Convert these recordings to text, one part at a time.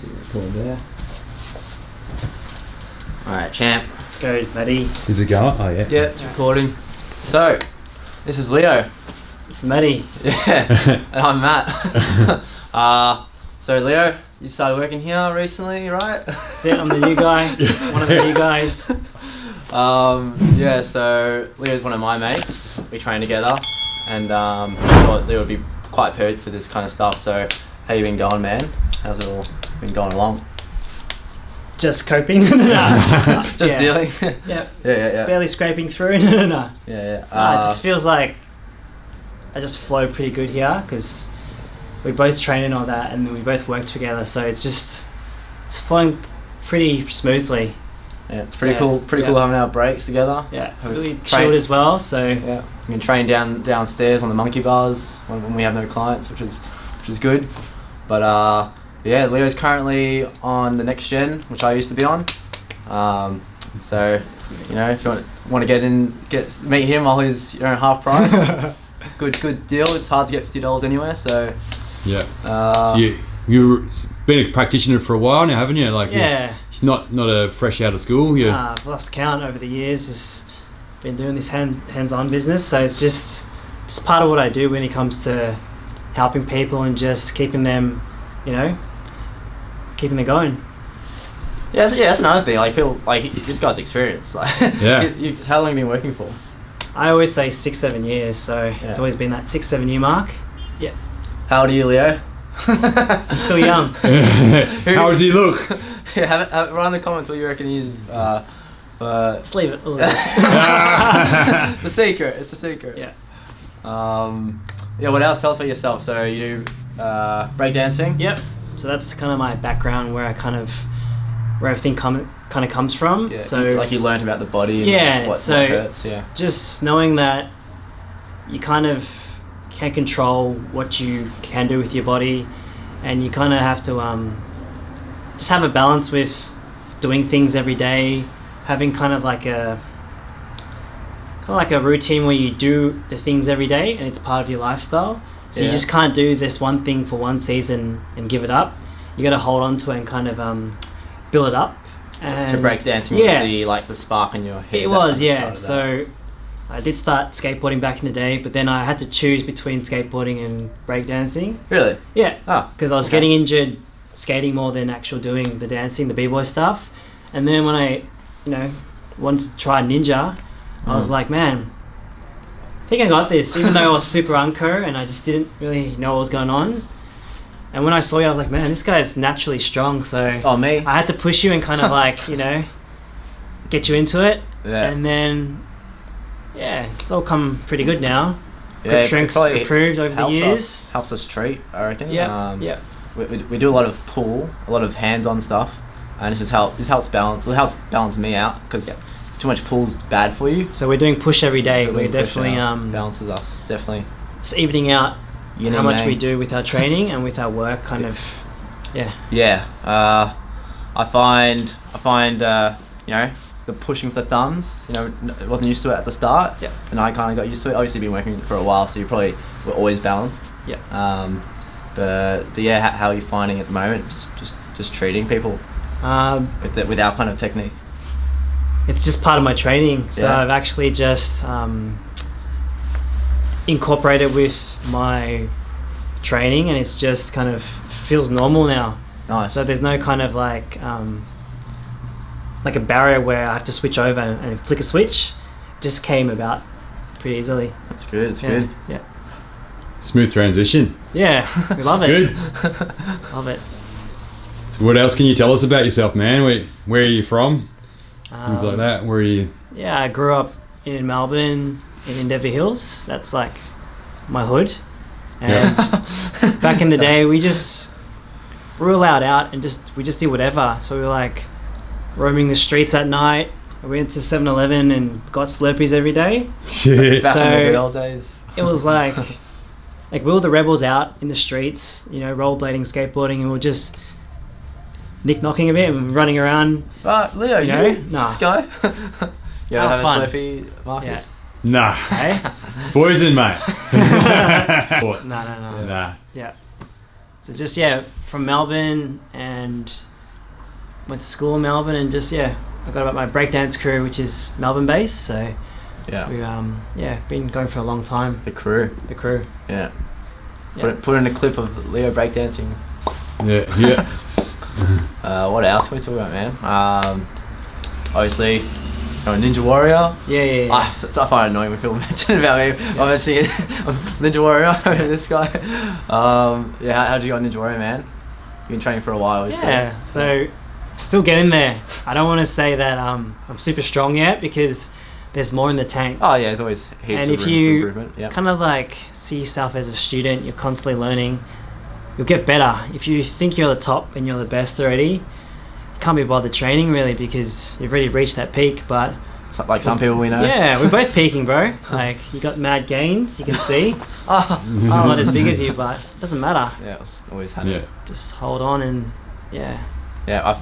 See record there. Alright, champ. Let's go, Matty. Is it going? Oh yeah. Yeah, it's recording. So, this is Leo. It's Matty. Yeah, and I'm Matt. So Leo, you started working here recently, right? That's it, I'm the new guy. One of the new guys. Yeah, so Leo's one of my mates. We train together, and I thought Leo would be quite perfect for this kind of stuff. So, how you been going, man? How's it all been going along? Just coping. Just dealing. Yep. Yeah. Barely scraping through. No. Yeah. It just feels like I just flow pretty good here because we both train and all that, and we both work together. So it's flowing pretty smoothly. Yeah, it's pretty cool. Pretty cool having our breaks together. Yeah, really chilled as well. So yeah, we can train downstairs on the monkey bars when we have no clients, which is good. But yeah, Leo's currently on the next gen, which I used to be on. So you know, if you want to meet him while he's half price, good deal. It's hard to get $50 anywhere. So yeah. So you've been a practitioner for a while now, haven't you? Like yeah. It's not a fresh out of school. Yeah. I've lost count over the years. Just been doing this hands-on business, so it's just part of what I do when it comes to helping people and just keeping them, keeping it going. Yeah, that's another thing. Like, people like this guy's experienced. Like, yeah. How long have you been working for? I always say 6-7 years, so it's always been that 6-7 year mark. Yeah. How old are you, Leo? I'm still young. How does he look? Yeah, write in the comments what you reckon he is. Just leave it. It's a secret. It's a secret. Yeah. Yeah. What else? Tell us about yourself. So you do breakdancing. Yep. So that's kind of my background, where everything kind of comes from. Yeah. So like you learned about the body. And yeah. what hurts. Yeah. Just knowing that you kind of can control what you can do with your body, and you kind of have to just have a balance with doing things every day, having kind of like a routine where you do the things every day and it's part of your lifestyle. So you just can't do this one thing for one season and give it up. You got to hold on to it and kind of build it up. And so breakdancing was the spark in your head. It was, yeah. So I did start skateboarding back in the day, but then I had to choose between skateboarding and breakdancing. Really? Yeah. Oh, because I was getting injured skating more than actual doing the dancing, the B-boy stuff. And then when I, wanted to try ninja, I was like, man, I think I got this, even though I was super unco and I just didn't really know what was going on. And when I saw you, I was like, man, this guy's naturally strong. So me? I had to push you and kind of get you into it. Yeah. And then, yeah, it's all come pretty good now. Yeah, grip strength's improved over the years. Helps us treat, I reckon. Yeah. We do a lot of pull, a lot of hands-on stuff, and this helps balance. It helps balance me out because too much pull's bad for you. So we're doing push every day. So we're definitely balances us definitely. It's evening out how much we do with our training and with our work. Yeah. I find the pushing with the thumbs. I wasn't used to it at the start. Yeah. And I kind of got used to it. Obviously, been working for a while, so you probably were always balanced. Yeah. But yeah, how are you finding at the moment? Just treating people with our kind of technique. It's just part of my training, so Yeah. I've actually just incorporated with my training, and it's just kind of feels normal now. Nice. So there's no kind of like a barrier where I have to switch over and flick a switch. It just came about pretty easily. That's good. It's good. Yeah. Smooth transition. Yeah, we love it. Good. Love it. So what else can you tell us about yourself, man? Where are you from? Things like that. Where are you? Yeah, I grew up in Melbourne, in Endeavour Hills. That's like my hood. And back in the day, we were allowed out and we just did whatever. So we were like roaming the streets at night. I went to 7-Eleven and got Slurpees every day. Shit. Back in the good old days. It was like we were the rebels out in the streets, rollerblading, skateboarding, and we were just knocking a bit and running around. Leo, Nah. This guy. You ever have fun. a Slurpee, Marcus? Yeah. Nah. Hey? Poison, mate. No. Nah. Yeah. So just from Melbourne, and went to school in Melbourne, and just I got about my breakdance crew, which is Melbourne based. So we've been going for a long time. The crew. Yeah. Put in a clip of Leo breakdancing. Yeah. What else can we talk about, man? Obviously, Ninja Warrior. Yeah. I find it annoying when people mention about me. I'm mentioning I'm Ninja Warrior. This guy. How'd you go on Ninja Warrior, man? You've been training for a while, obviously. Yeah. So still getting there. I don't want to say that I'm super strong yet, because there's more in the tank. Oh yeah, there's always heaps and of if room you for improvement. Yep. kind of like see yourself as a student, you're constantly learning, you'll get better. If you think you're the top and you're the best already, you can't be bothered training really, because you've already reached that peak. But like some people we know. Yeah, we're both peaking, bro. Like, you got mad gains, you can see. I'm not as big as you, but it doesn't matter. Yeah, it's always handy. Yeah. Just hold on and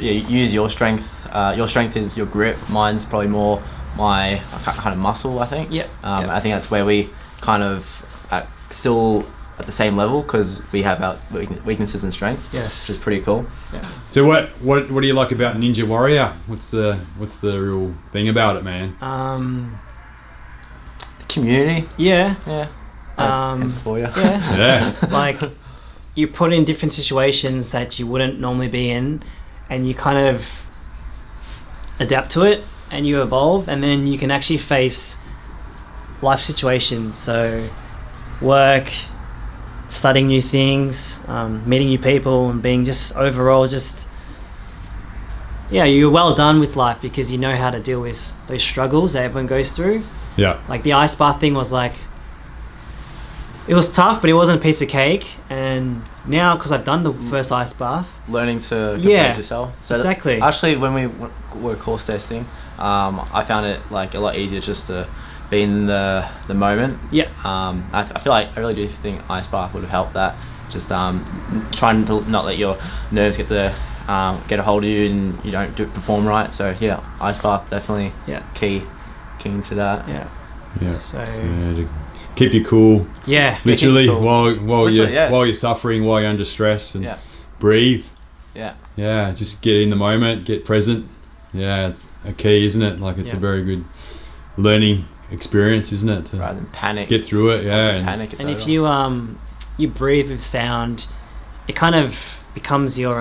use your strength. Your strength is your grip. Mine's probably more my kind of muscle, I think. I think that's where we kind of still at the same level, because we have our weaknesses and strengths. Yes. Which is pretty cool. Yeah. So what do you like about Ninja Warrior? What's the real thing about it, man? The community. Yeah. That's for you. Yeah. Like, you put in different situations that you wouldn't normally be in, and you kind of adapt to it, and you evolve, and then you can actually face life situations. So work, studying new things, meeting new people, and being just overall you're well done with life, because you know how to deal with those struggles that everyone goes through. Yeah. Like the ice bath thing was like, it was tough, but it wasn't a piece of cake. And now, because I've done the first ice bath, learning to compose yourself. So exactly. Actually, when we were course testing, I found it like a lot easier just to be in the moment. Yeah. I feel like I really do think ice bath would have helped that. Just trying to not let your nerves get a hold of you, and you don't perform right. So yeah, ice bath definitely key to that. Yeah. So to keep you cool. Yeah. Literally, cool. while you're suffering, while you're under stress, and breathe. Yeah. Yeah. Just get in the moment, get present. Yeah, it's a key, isn't it? Like, it's a very good learning experience, isn't it? To rather than panic. Get through it. Yeah. And if you breathe with sound, it kind of becomes your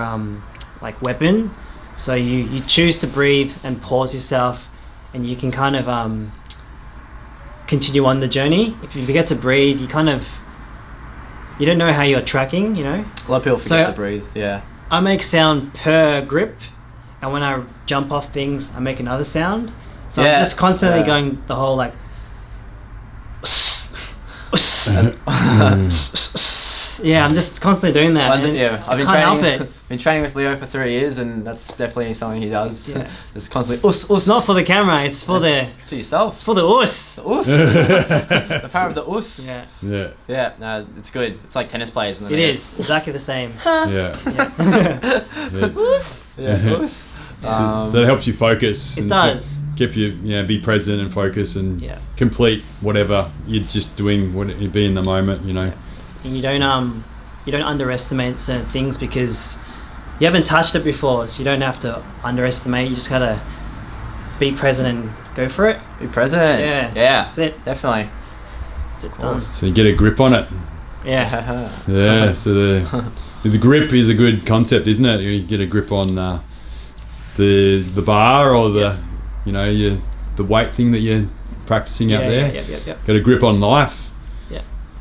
like weapon. So you choose to breathe and pause yourself, and you can kind of continue on the journey. If you forget to breathe, you don't know how you're tracking, you know. A lot of people forget to breathe. Yeah. I make sound per grip, and when I jump off things, I make another sound. So I'm just constantly going the whole like. I'm just constantly doing that. I've been training with Leo for 3 years, and that's definitely something he does. Yeah. Just constantly us. It's not for the camera, it's for the... It's for yourself. It's for the us. The us. The power of the us. Yeah. Yeah, no, it's good. It's like tennis players. It is, exactly the same. Yeah. Us. Yeah, us. So that helps you focus. It does. Keep you, be present and focus, and complete whatever you're just doing. What you be in the moment, you know. Yeah. And you don't underestimate certain things, because you haven't touched it before, so you don't have to underestimate. You just gotta be present and go for it. Be present. Yeah. That's it. Definitely. That's it. Done. So you get a grip on it. Yeah. Yeah. So the grip is a good concept, isn't it? You get a grip on the bar, or the the weight thing that you're practicing out there. Yep. Got a grip on life.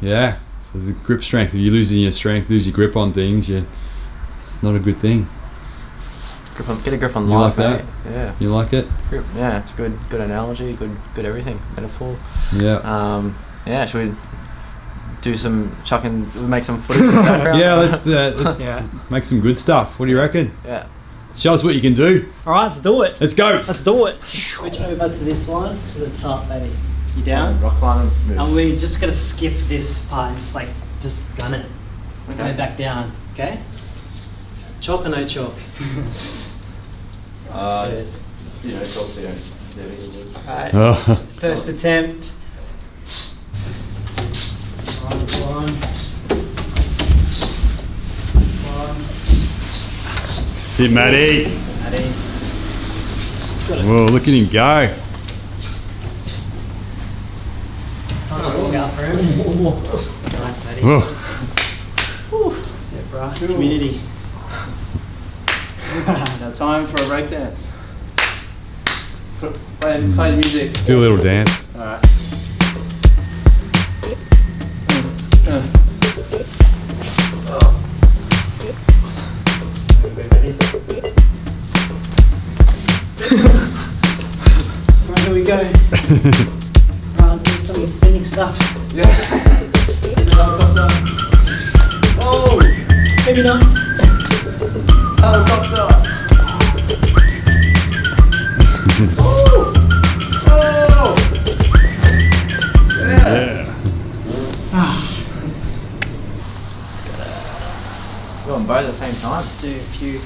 Yeah. So the grip strength. If you're losing your strength, lose your grip on things, it's not a good thing. Get a grip on you life, like mate. that? Yeah. You like it? Grip. Yeah, it's a good analogy. Good everything. Metaphor. Yeah. Should we do make some footage in the background? Yeah. Let's make some good stuff. What do you reckon? Yeah. Show us what you can do. All right, let's do it. Let's go. Let's do it. Switch over to this one, to the top, baby. You down? Rock climb. And we're just gonna skip this part. Just gun it. Okay. Go back down. Okay. Chalk or no chalk? Chalk there. Alright. Oh. First attempt. Come on. See, Matty. Matty. Whoa, look at him go. Time to walk out for him. Nice, Matty. Whoa. That's it, bro. Community. Now time for a break dance. Play the music. Do a little dance. Alright. Right, here we go. Right, do some spinning stuff. Yeah. Oh! Maybe not. Helicopter! Oh! Oh! Yeah. Go on both at the same time. Let's do a few.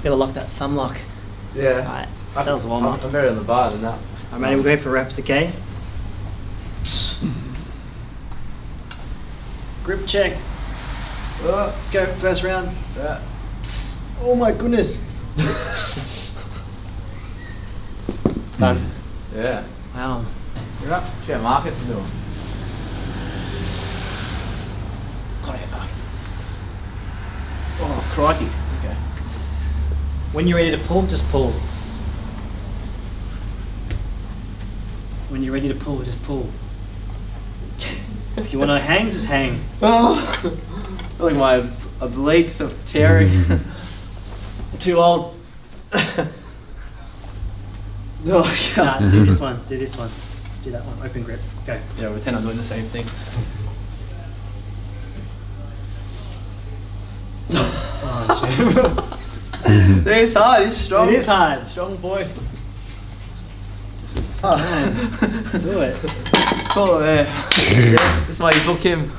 Gotta lock that thumb lock. Yeah. Alright, that was a warm up. I'm better on the bar than that. Alright, mate, we'll go for reps, okay? Grip check. Let's go, first round. Yeah. Oh my goodness. Done. Yeah. Wow. You're up. Shit, Marcus is doing. Oh, crikey. Okay. When you're ready to pull, just pull. When you're ready to pull, just pull. If you want to hang, just hang. Oh, I feel like my obliques are tearing. Too old. Oh, Nah, God. do this one, do this one. Do that one, open grip, go. Yeah, pretend I'm doing the same thing. Oh, Dude, it's hard, he's strong. It is hard. Strong boy. Man, do it. Oh, yeah. That's why you book him.